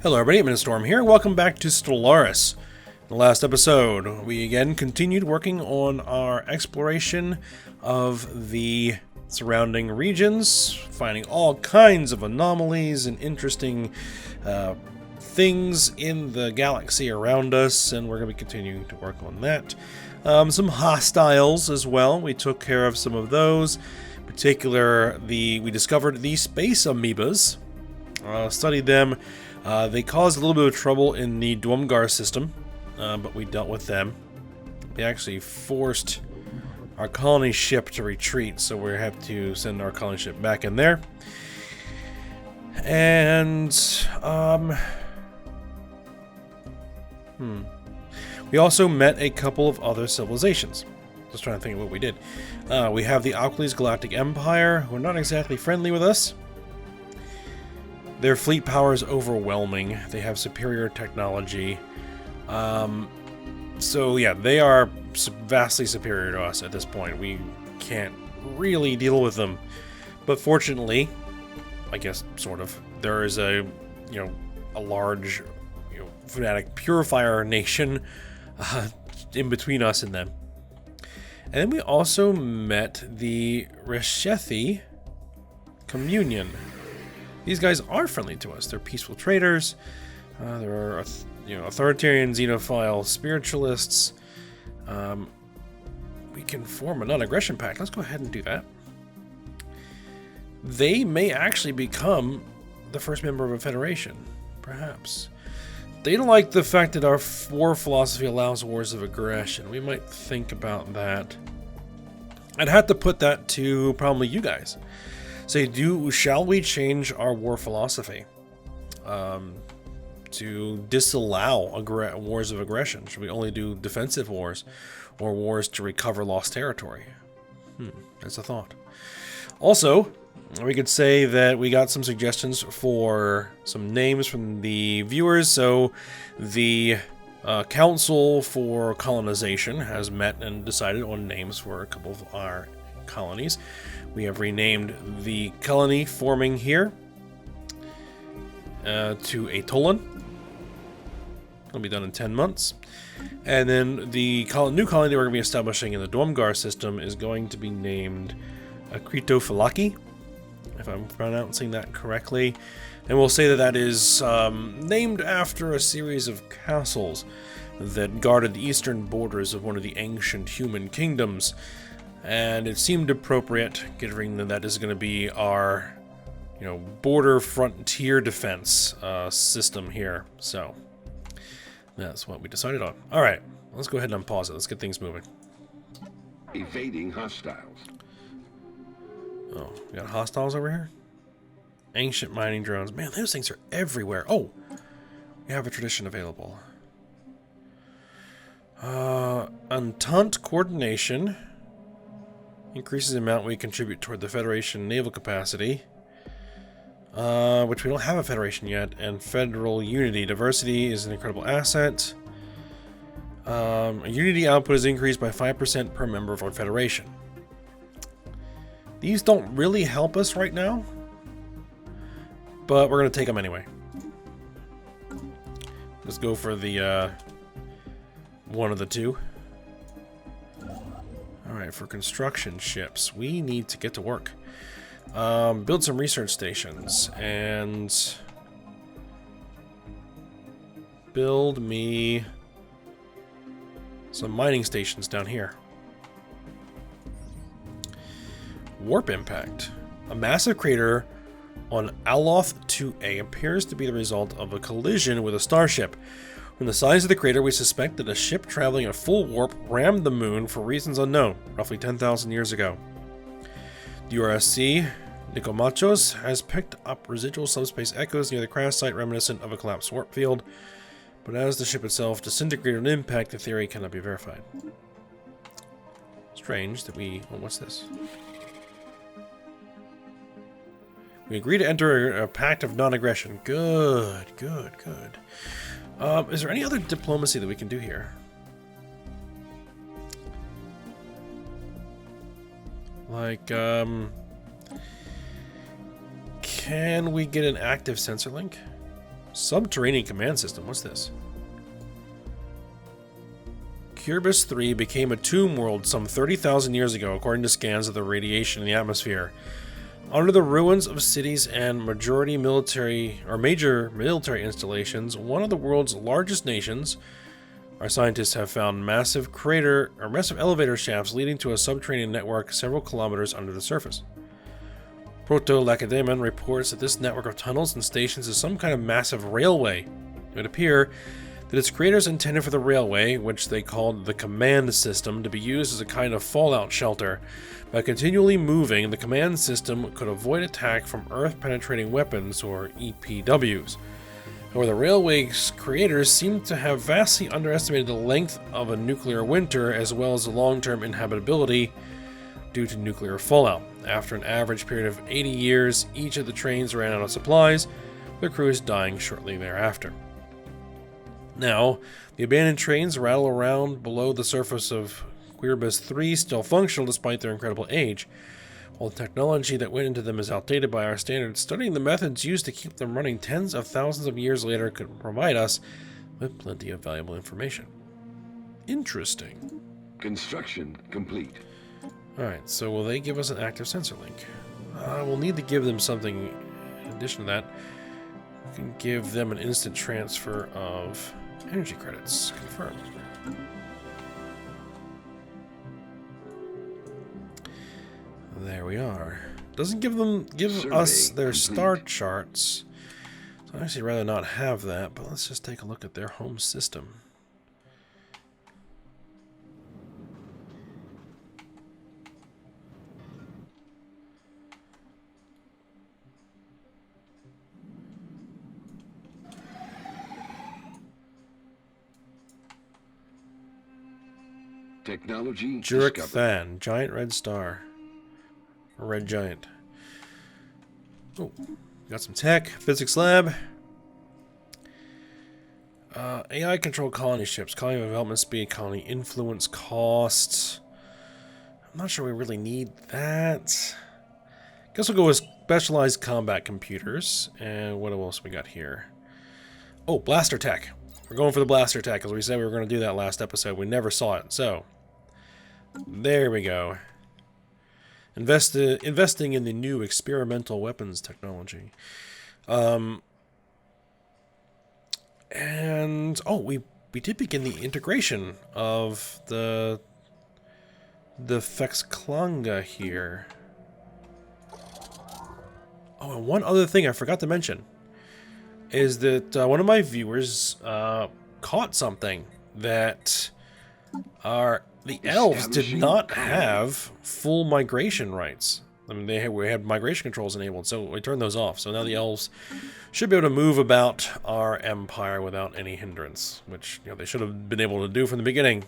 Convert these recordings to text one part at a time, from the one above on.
Hello everybody, Storm here. Welcome back to Stellaris. In the last episode, we again continued working on our exploration of the surrounding regions, finding all kinds of anomalies and interesting things in the galaxy around us, and we're going to be continuing to work on that. Some hostiles as well. We took care of some of those. In particular, we discovered the space amoebas, studied them. They caused a little bit of trouble in the Dwumgar system, but we dealt with them. They actually forced our colony ship to retreat, so we have to send our colony ship back in there. And, we also met a couple of other civilizations. Just trying to think of what we did. We have the Alkali's Galactic Empire, who are not exactly friendly with us. Their fleet power is overwhelming. They have superior technology. So yeah, they are vastly superior to us at this point. We can't really deal with them. But fortunately, I guess sort of, there is a large fanatic purifier nation in between us and them. And then we also met the Reshethi Communion. These guys are friendly to us. They're peaceful traders. There are, authoritarian xenophile spiritualists. We can form a non-aggression pact. Let's go ahead and do that. They may actually become the first member of a federation, perhaps. They don't like the fact that our war philosophy allows wars of aggression. We might think about that. I'd have to put that to probably you guys. Say, shall we change our war philosophy to disallow wars of aggression? Should we only do defensive wars or wars to recover lost territory? That's a thought. Also, we could say that we got some suggestions for some names from the viewers. So the Council for Colonization has met and decided on names for a couple of our colonies. We have renamed the colony forming here to Atolan. It'll be done in 10 months. And then the new colony that we're going to be establishing in the Dwumgar system is going to be named Akritofalaki, if I'm pronouncing that correctly. And we'll say that that is named after a series of castles that guarded the eastern borders of one of the ancient human kingdoms. And it seemed appropriate, given that that is going to be our, border frontier defense system here. So that's what we decided on. All right, let's go ahead and unpause it. Let's get things moving. Evading hostiles. Oh, we got hostiles over here? Ancient mining drones. Man, those things are everywhere. Oh, we have a tradition available. Entente coordination. Increases the amount we contribute toward the Federation naval capacity, which we don't have a Federation yet, and Federal Unity. Diversity is an incredible asset. Unity output is increased by 5% per member of our Federation. These don't really help us right now, but we're going to take them anyway. Let's go for the one of the two. Alright, for construction ships, we need to get to work. Build some research stations, and build me some mining stations down here. Warp impact. A massive crater on Aloth 2A appears to be the result of a collision with a starship. From the size of the crater, we suspect that a ship traveling at full warp rammed the moon for reasons unknown, roughly 10,000 years ago. The URSC Nikomachos has picked up residual subspace echoes near the crash site reminiscent of a collapsed warp field, but as the ship itself disintegrated on impact, the theory cannot be verified. Strange that we... Oh, what's this? We agree to enter a pact of non-aggression. Good, good, good. Is there any other diplomacy that we can do here? Like, can we get an active sensor link? Subterranean command system. What's this? Curbis 3 became a tomb world some 30,000 years ago, according to scans of the radiation in the atmosphere. Under the ruins of cities and major military installations, one of the world's largest nations, our scientists have found massive elevator shafts leading to a subterranean network several kilometers under the surface. Proto-Lacedaemon reports that this network of tunnels and stations is some kind of massive railway. It would appear that its creators intended for the railway, which they called the command system, to be used as a kind of fallout shelter. By continually moving, the command system could avoid attack from Earth-penetrating weapons, or EPWs. However, the railway's creators seem to have vastly underestimated the length of a nuclear winter, as well as the long-term inhabitability due to nuclear fallout. After an average period of 80 years, each of the trains ran out of supplies, their crews dying shortly thereafter. Now, the abandoned trains rattle around below the surface of Curbis 3, still functional despite their incredible age. While the technology that went into them is outdated by our standards, studying the methods used to keep them running tens of thousands of years later could provide us with plenty of valuable information. Interesting. Construction complete. Alright, so will they give us an active sensor link? We'll need to give them something in addition to that. We can give them an instant transfer of energy credits. Confirmed. There we are. Doesn't give us their star charts. So I'd actually rather not have that, but let's just take a look at their home system. Technology Jurek discovered. Than, giant red star. A red giant. Oh, got some tech, physics lab. AI control colony ships, colony development speed, colony influence costs. I'm not sure we really need that. Guess we'll go with specialized combat computers. And what else we got here? Oh, blaster tech. We're going for the blaster tech, as we said we were going to do that last episode. We never saw it, so there we go. Investing in the new experimental weapons technology. And oh, we did begin the integration of the Fexklanga here. Oh, and one other thing I forgot to mention is that one of my viewers caught something that the elves did not have full migration rights. I mean, we had migration controls enabled, so we turned those off. So now the elves should be able to move about our empire without any hindrance, which they should have been able to do from the beginning,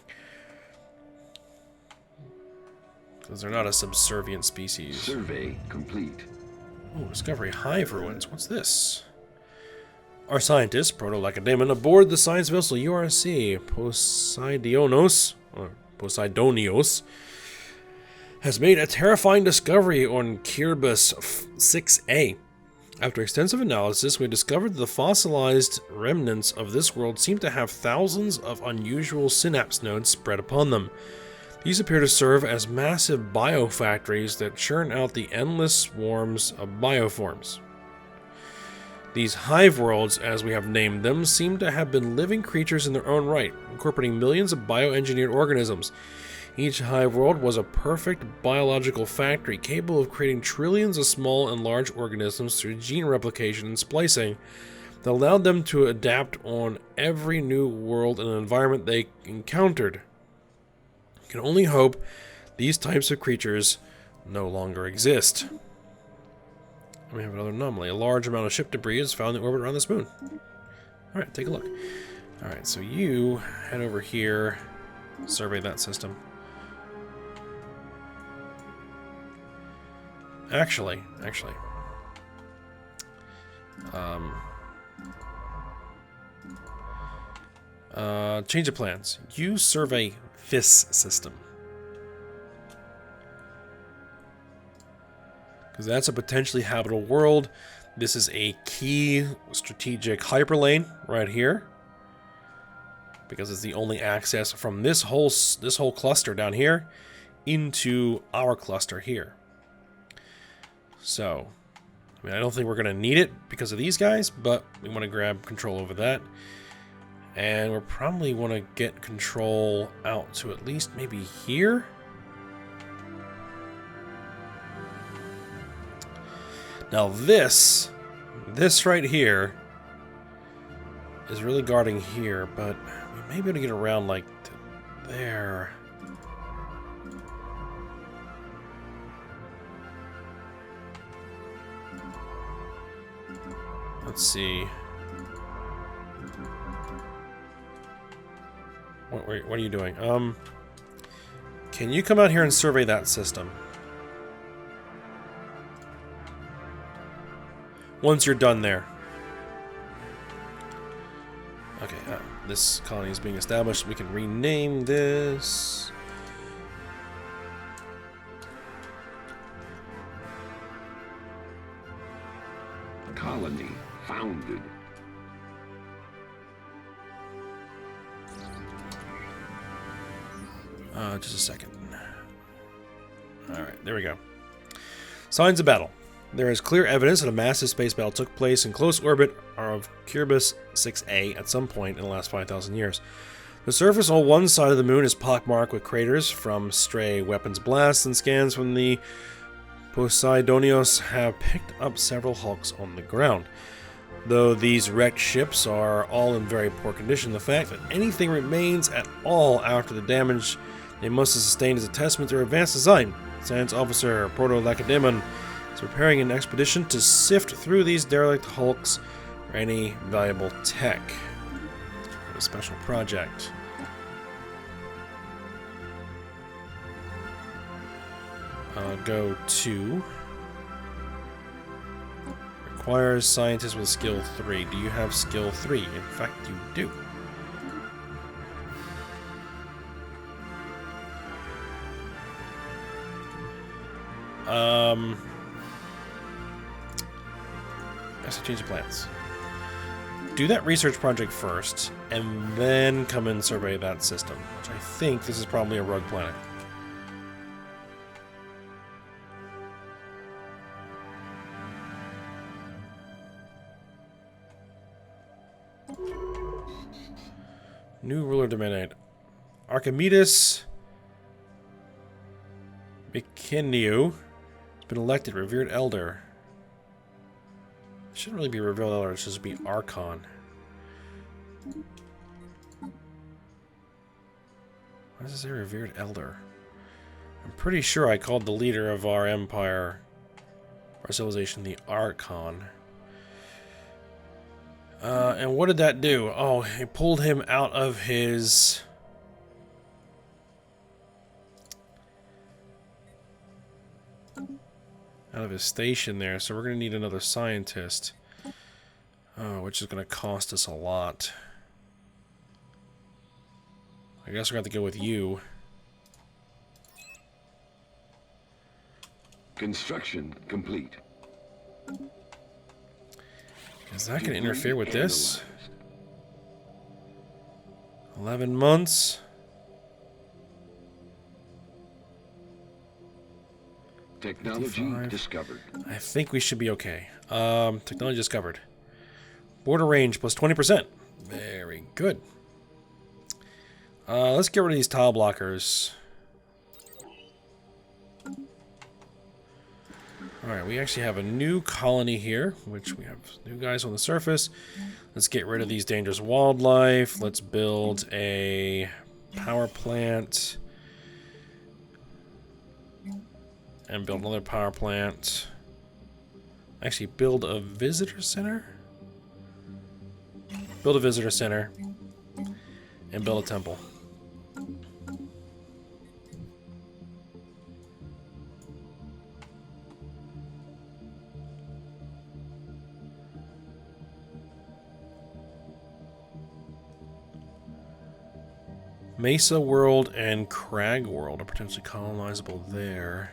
because they're not a subservient species. Survey complete. Oh, discovery hive ruins. What's this? Our scientists, Proto-Lacedaemon, aboard the science vessel URC Poseidonios, has made a terrifying discovery on Curbis 6A. After extensive analysis, we discovered that the fossilized remnants of this world seem to have thousands of unusual synapse nodes spread upon them. These appear to serve as massive biofactories that churn out the endless swarms of bioforms. These hive worlds, as we have named them, seem to have been living creatures in their own right, incorporating millions of bioengineered organisms. Each hive world was a perfect biological factory, capable of creating trillions of small and large organisms through gene replication and splicing that allowed them to adapt on every new world and environment they encountered. You can only hope these types of creatures no longer exist. We have another anomaly. A large amount of ship debris is found in the orbit around this moon. Alright, take a look. Alright, so you head over here, survey that system. Actually. Change of plans. You survey this system. Because that's a potentially habitable world This is a key strategic hyperlane right here, because it's the only access from this whole cluster down here into our cluster here. So, I mean, I don't think we're going to need it because of these guys, but we want to grab control over that. And we'll probably want to get control out to at least maybe here. Now this right here is really guarding here, but we may be able to get around like to there. Let's see. What are you doing? Can you come out here and survey that system? Once you're done there. Okay, this colony is being established. We can rename this. Colony founded. Just a second. Alright, there we go. Signs of battle. There is clear evidence that a massive space battle took place in close orbit of Curbis 6A at some point in the last 5,000 years. The surface on one side of the moon is pockmarked with craters from stray weapons blasts, and scans from the Poseidonios have picked up several hulks on the ground. Though these wrecked ships are all in very poor condition, the fact that anything remains at all after the damage they must have sustained is a testament to their advanced design. Science Officer Proto-Lacedaemon is preparing an expedition to sift through these derelict hulks for any valuable tech. A special project. I'll go to... Requires scientists with skill 3. Do you have skill 3? In fact, you do. I should change the plans. Do that research project first, and then come and survey that system. Which I think this is probably a rogue planet. New ruler demanded. Archimedes Mikiniu has been elected revered elder. It shouldn't really be revered elder, it should just be Archon. Why does it say revered elder? I'm pretty sure I called the leader of our empire, our civilization, the Archon. And what did that do? Oh, it pulled him out of his... station there, so we're going to need another scientist. Which is going to cost us a lot. I guess we're going to have to go with you. Construction complete. Is that going to interfere with this? 11 months. Technology 55. discovered. I think we should be okay. Technology discovered. Border range plus 20%. Very good. Let's get rid of these tile blockers. Alright, we actually have a new colony here, which we have new guys on the surface. Let's get rid of these dangerous wildlife. Let's build a power plant. And build another power plant. Actually, build a visitor center. Build a visitor center. And build a temple. Mesa World and Crag World are potentially colonizable there.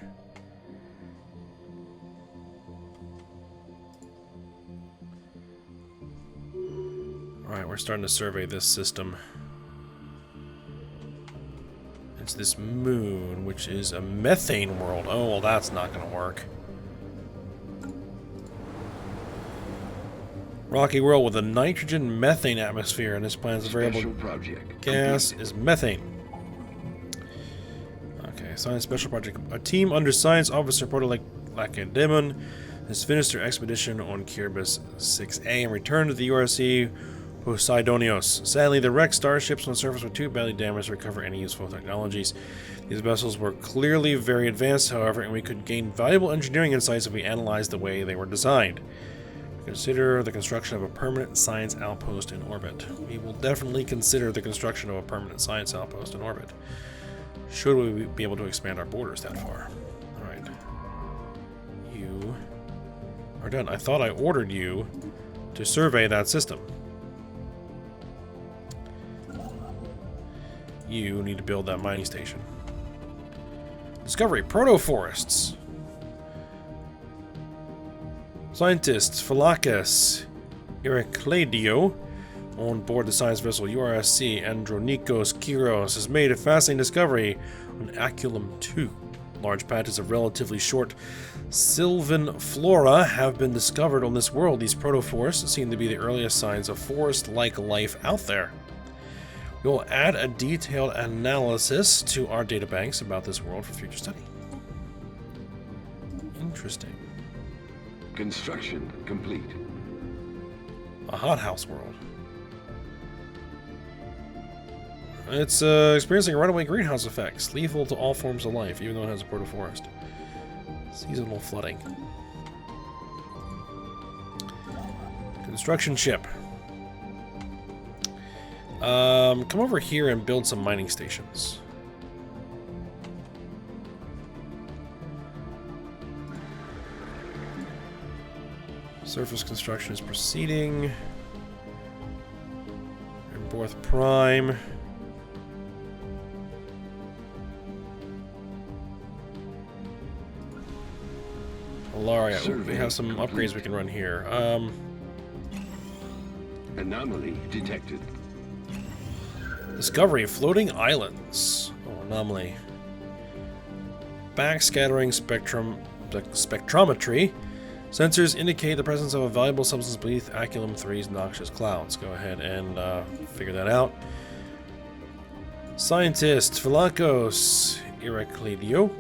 Alright, we're starting to survey this system. It's this moon, which is a methane world. Oh, well, that's not going to work. Rocky world with a nitrogen methane atmosphere, and this planet's variable gas is methane. Okay, science special project. A team under Science Officer Proto-Lacedemon has finished their expedition on Kirbis 6A and returned to the URC Poseidonios. Sadly, the wrecked starships on the surface were too badly damaged to recover any useful technologies. These vessels were clearly very advanced, however, and we could gain valuable engineering insights if we analyzed the way they were designed. Consider the construction of a permanent science outpost in orbit. We will definitely consider the construction of a permanent science outpost in orbit. Should we be able to expand our borders that far? Alright. You are done. I thought I ordered you to survey that system. You need to build that mining station. Discovery, proto-forests. Scientists Philakis Irakledio on board the science vessel URSC Andronikos Kyros has made a fascinating discovery on Aculum 2. Large patches of relatively short sylvan flora have been discovered on this world. These proto-forests seem to be the earliest signs of forest-like life out there. We will add a detailed analysis to our databanks about this world for future study. Interesting. Construction complete. A hothouse world. It's experiencing runaway greenhouse effects, lethal to all forms of life, even though it has a proto-forest. Seasonal flooding. Construction ship. Come over here and build some mining stations. Surface construction is proceeding. Borth Prime. Alar, yeah, we have some upgrades we can run here. Anomaly detected. Discovery of floating islands. Oh, anomaly. Backscattering spectrometry. Sensors indicate the presence of a valuable substance beneath Aculum 3's noxious clouds. Go ahead and figure that out. Scientist Philakos Irakledio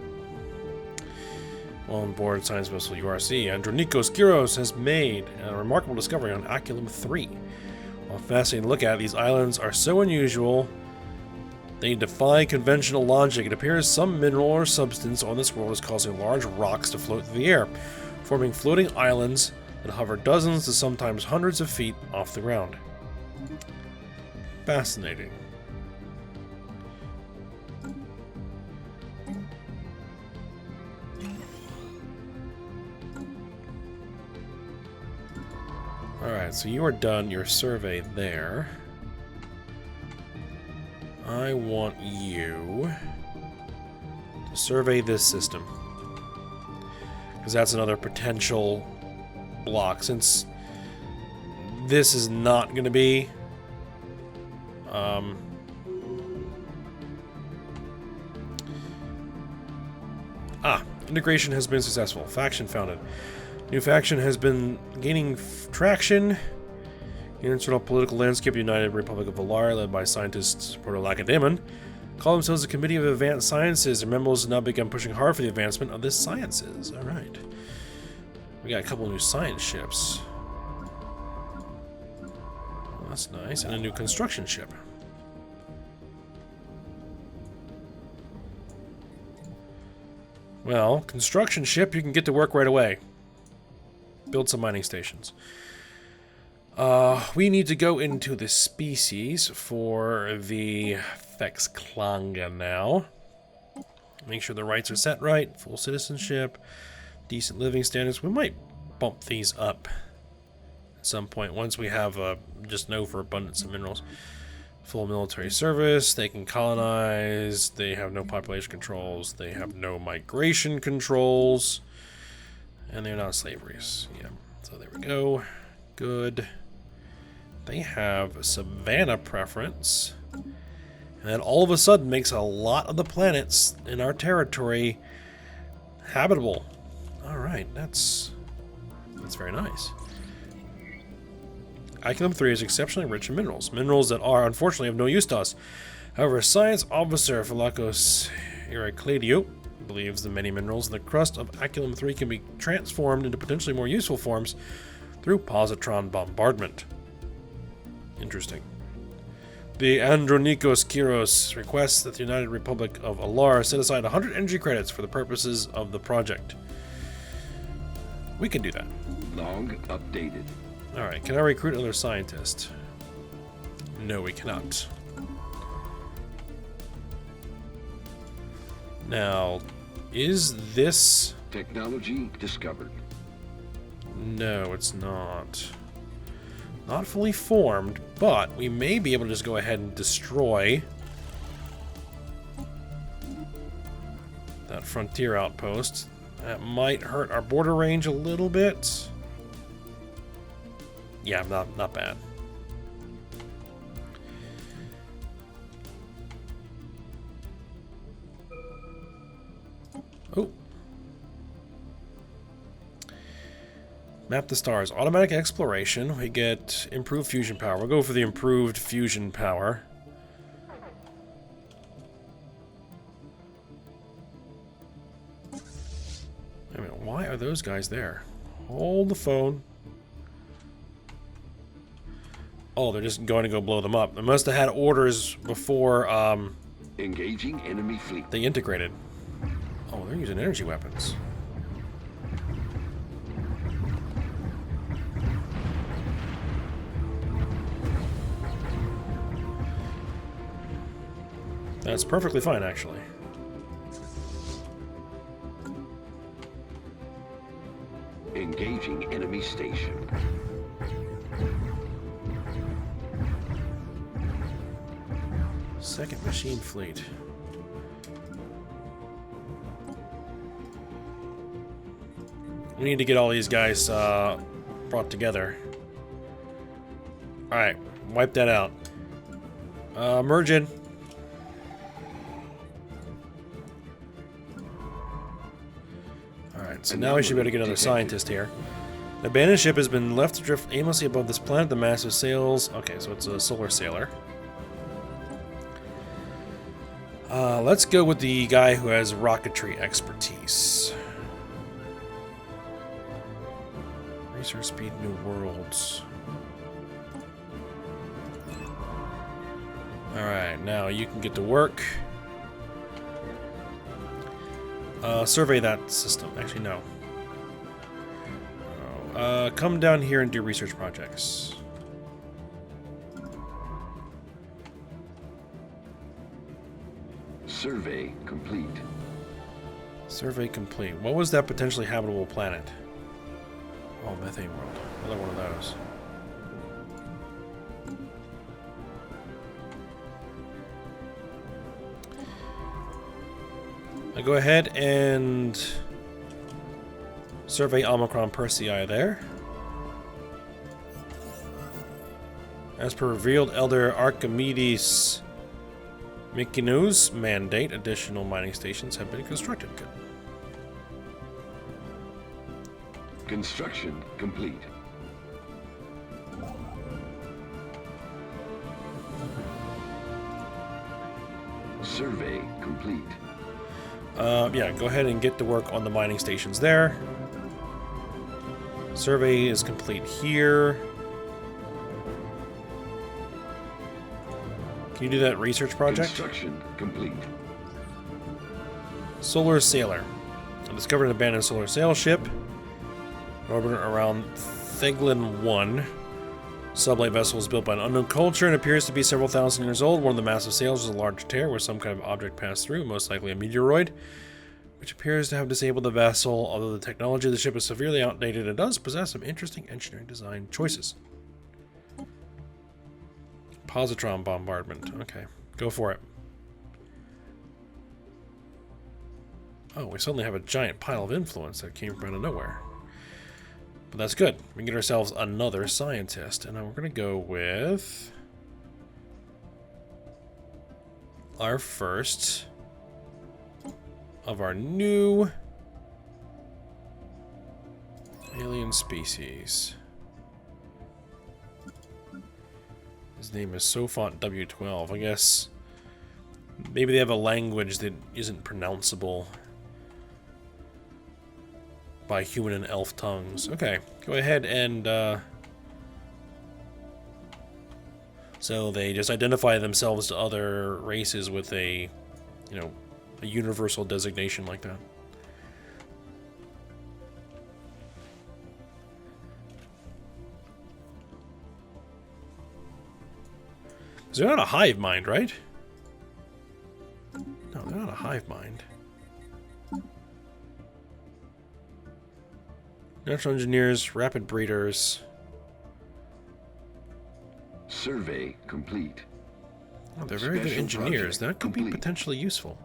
on board science vessel URC Andronikos Kyros has made a remarkable discovery on Aculum 3. While fascinating to look at, these islands are so unusual they defy conventional logic. It appears some mineral or substance on this world is causing large rocks to float through the air, forming floating islands that hover dozens to sometimes hundreds of feet off the ground. Fascinating. Alright, so you are done your survey there. I want you to survey this system, because that's another potential block, since this is not going to be integration has been successful. Faction founded. New faction has been gaining traction. The internal political landscape of the United Republic of Alar, led by scientists Proto-Lacedemon, call themselves the Committee of Advanced Sciences. Their members have now begun pushing hard for the advancement of the sciences. Alright. We got a couple new science ships. Well, that's nice. And a new construction ship. Well, construction ship, you can get to work right away. Build some mining stations. We need to go into the species for the Fexklanga now. Make sure the rights are set right. Full citizenship. Decent living standards. We might bump these up at some point once we have just an overabundance of minerals. Full military service. They can colonize. They have no population controls. They have no migration controls. And they're not slaveries. Yeah. So there we go. Good. They have a savanna preference. And that all of a sudden makes a lot of the planets in our territory habitable. Alright, that's very nice. Aculum 3 is exceptionally rich in minerals. Minerals that are, unfortunately, of no use to us. However, Science Officer Philakos Heraclidio believes the many minerals in the crust of Aculum 3 can be transformed into potentially more useful forms through positron bombardment. Interesting. The Andronikos Kyros requests that the United Republic of Alar set aside 100 energy credits for the purposes of the project. We can do that. Log updated. Alright, can I recruit another scientist? No, we cannot. Now, is this... Technology discovered. No, it's not. Not fully formed, but we may be able to just go ahead and destroy that frontier outpost. That might hurt our border range a little bit. Yeah, not bad. Oh. Map the stars. Automatic exploration. We get improved fusion power. We'll go for the improved fusion power. Wait a minute, why are those guys there? Hold the phone. Oh, they're just going to go blow them up. They must have had orders before Engaging enemy fleet. they integrated. Oh, they're using energy weapons. That's perfectly fine, actually. Engaging enemy station. Second machine fleet. We need to get all these guys brought together. Alright, wipe that out. Merge in. Alright, so now we should be able to get another scientist here. The abandoned ship has been left to drift aimlessly above this planet. The massive sails... Okay, so it's a solar sailor. Let's go with the guy who has rocketry expertise. Research speed, new worlds. Alright, now you can get to work. Survey that system. Actually, no. Come down here and do research projects. Survey complete. Survey complete. What was that potentially habitable planet? Oh, methane world. Another one of those. I go ahead and survey Omicron Persei there. As per revealed Elder Archimedes Mykonos mandate, additional mining stations have been constructed. Good. Construction complete. Survey complete. Yeah, go ahead and get to work on the mining stations there. Survey is complete here. Can you do that research project? Construction complete. Solar Sailor. I discovered an abandoned solar sail ship. Orbiting around Theglin 1. Sublight vessel is built by an unknown culture and appears to be several thousand years old. One of the massive sails is a large tear where some kind of object passed through, most likely a meteoroid, which appears to have disabled the vessel. Although the technology of the ship is severely outdated, it does possess some interesting engineering design choices. Positron bombardment. Okay, go for it. Oh, we suddenly have a giant pile of influence that came from out of nowhere. But that's good. We can get ourselves another scientist. And we're going to go with our first of our new alien species. His name is Sofont W12. I guess maybe they have a language that isn't pronounceable by human and elf tongues. Okay, go ahead and so they just identify themselves to other races with a, you know, a universal designation like that. Because they're not a hive mind, right? No, they're not a hive mind. Natural engineers, rapid breeders. Survey complete. Oh, they're very good Special engineers. project That could be complete. potentially useful.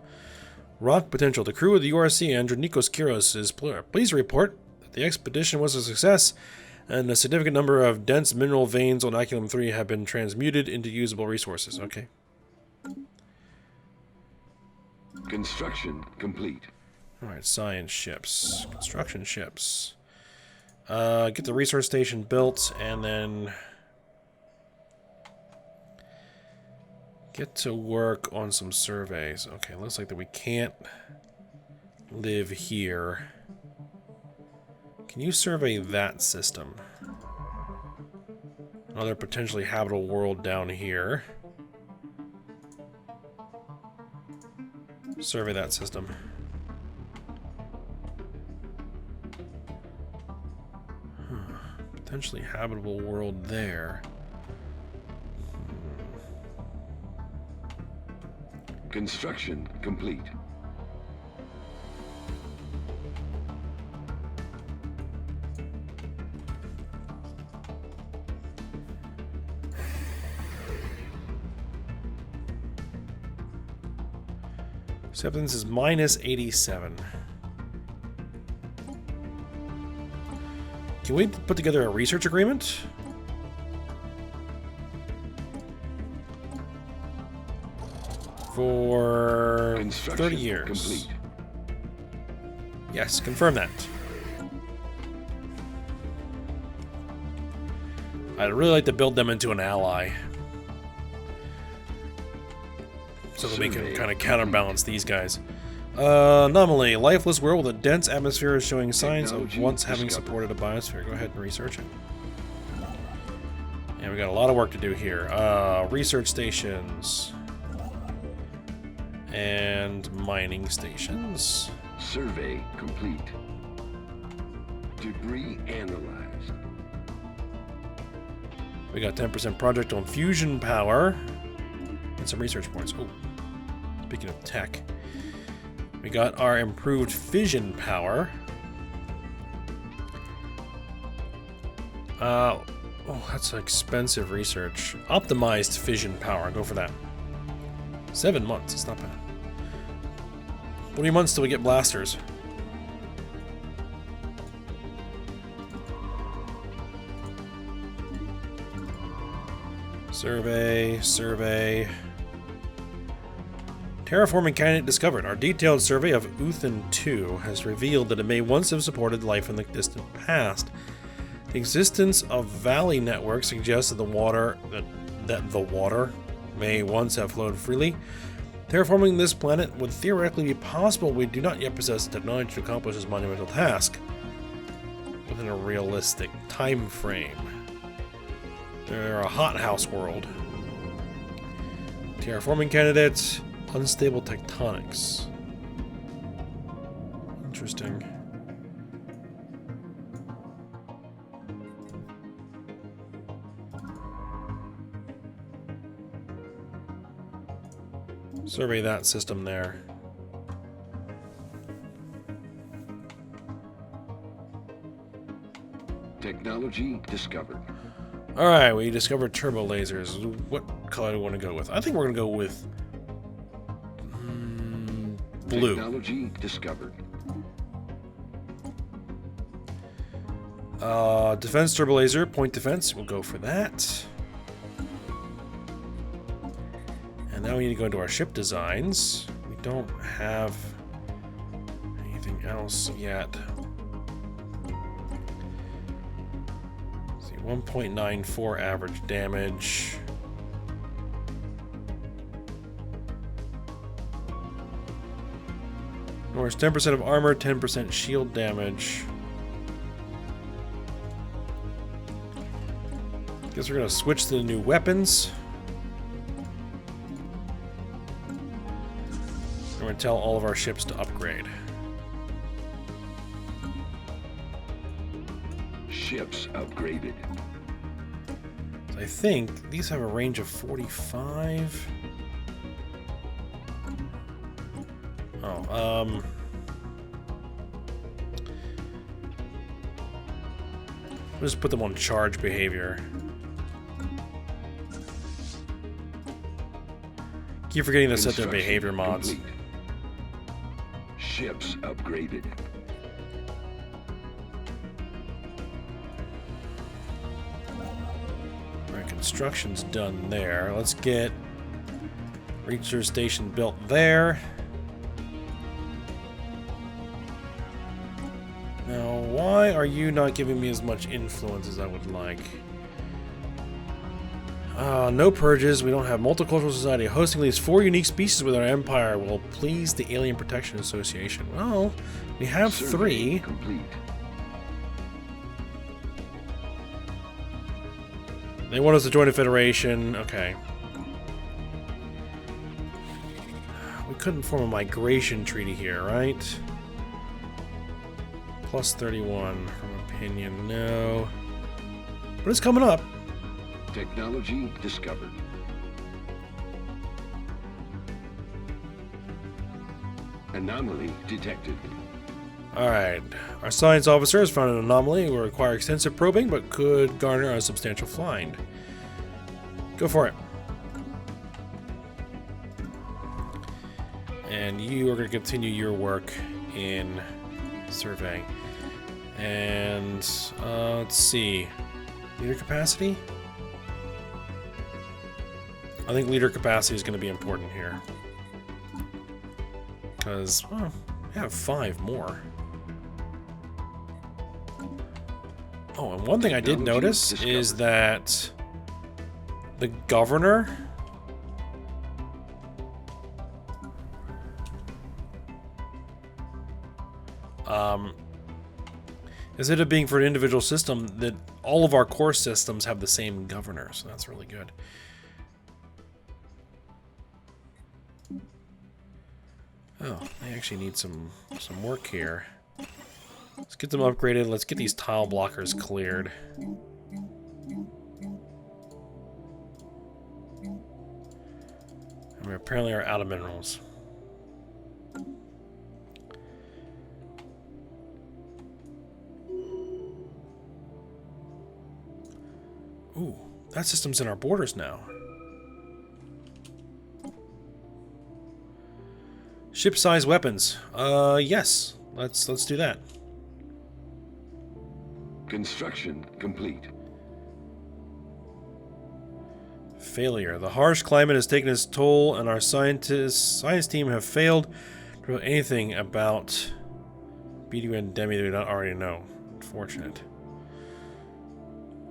Rock potential. The crew of the URC Andronikos Kyros is pleased to report that the expedition was a success, and a significant number of dense mineral veins on Aculum 3 have been transmuted into usable resources. Okay. Construction complete. Alright, science ships. Construction ships. Get the research station built, and then get to work on some surveys. Okay, looks like that we can't live here. Can you survey that system? Another potentially habitable world down here. Survey that system. Potentially habitable world there. Construction complete. Acceptance is minus 87. Can we put together a research agreement? For 30 years. Complete. Yes, confirm that. I'd really like to build them into an ally, so that we can kind of counterbalance these guys. Anomaly. Lifeless world with a dense atmosphere is showing signs of once having supported a biosphere. Go ahead and research it. And we got a lot of work to do here. Research stations. And mining stations. Survey complete. Debris analyzed. We got 10% project on fusion power. And some research points. Oh, speaking of tech. We got our improved fission power. Oh, that's expensive research. Optimized fission power. Go for that. 7 months. It's not bad. 20 months till we get blasters. Survey, survey. Terraforming candidate discovered. Our detailed survey of Uthan 2 has revealed that it may once have supported life in the distant past. The existence of valley networks suggests that the water may once have flowed freely. Terraforming this planet would theoretically be possible. We do not yet possess the technology to accomplish this monumental task within a realistic time frame. They're a hothouse world. Terraforming candidates, unstable tectonics. Interesting. Survey that system there. Technology discovered. Alright, we discovered turbo lasers. What color do we want to go with? I think we're going to go with blue. Technology discovered. Defense turbo laser, point defense. We'll go for that. And now we need to go into our ship designs. We don't have anything else yet. Let's see, 1.94 average damage. Norris 10% of armor, 10% shield damage. Guess we're gonna switch to the new weapons. We're gonna tell all of our ships to upgrade. Ships upgraded. So I think these have a range of 45. Oh, we'll just put them on charge behavior. Keep forgetting to set their behavior mods. Complete. Ships upgraded. Alright, construction's done there. Let's get Research Station built there. Now, why are you not giving me as much influence as I would like? No purges. We don't have multicultural society. Hosting at least 4 unique species with our empire will please the Alien Protection Association. Well, we have Survey 3. Complete. They want us to join a federation. Okay. We couldn't form a migration treaty here, right? Plus 31 from opinion. No. But it's coming up. Technology discovered. Anomaly detected. Alright. Our science officer has found an anomaly. It will require extensive probing, but could garner a substantial find. Go for it. And you are going to continue your work in surveying. And let's see. Leader capacity? I think leader capacity is going to be important here. Because, well, we have 5 more. Oh, and one thing I did notice is that the governor instead of being for an individual system, that all of our core systems have the same governor, so that's really good. Oh, they actually need some work here. Let's get them upgraded. Let's get these tile blockers cleared. And we apparently are out of minerals. Ooh, that system's in our borders now. Ship-sized weapons. Yes. Let's do that. Construction complete. Failure. The harsh climate has taken its toll, and our science team have failed to know anything about BDU and Demi that we don't already know. Unfortunate.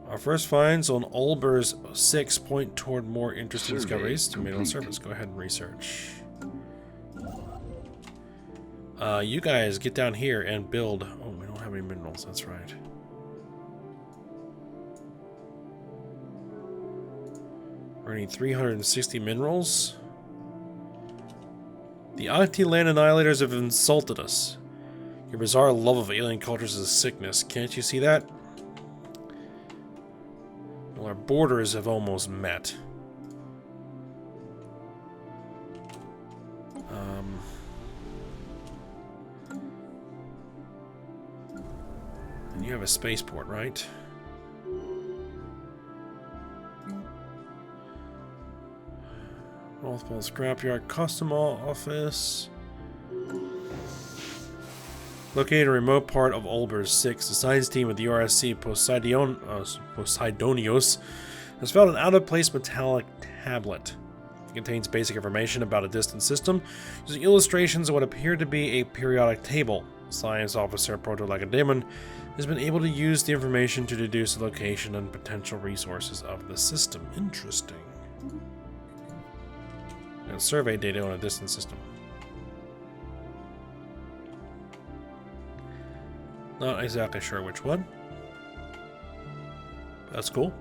Our first finds on Olber's 6 point toward more interesting discoveries. Tomato on surface. Go ahead and research. You guys get down here and build. Oh, we don't have any minerals. That's right. We're gonna need 360 minerals. The Octi-Land Annihilators have insulted us. Your bizarre love of alien cultures is a sickness. Can't you see that? Well, our borders have almost met. And you have a spaceport, right? Northpole Scrapyard Custom Office. Located in a remote part of Olbers 6, the science team of the URSC Poseidonios has found an out-of-place metallic tablet. It contains basic information about a distant system, using illustrations of what appear to be a periodic table. Science officer Proto-Lacedaemon has been able to use the information to deduce the location and potential resources of the system. Interesting. And survey data on a distant system. Not exactly sure which one. That's cool.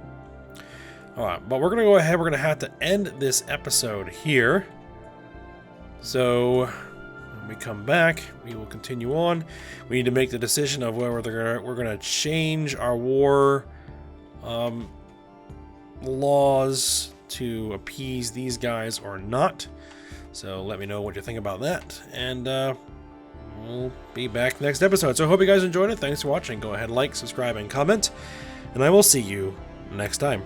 Alright, but we're going to go ahead. We're going to have to end this episode here. So, when we come back, we will continue on. We need to make the decision of whether we're going to change our war laws to appease these guys or not. So, let me know what you think about that. And, we'll be back next episode. So I hope you guys enjoyed it. Thanks for watching. Go ahead, like, subscribe, and comment. And I will see you next time.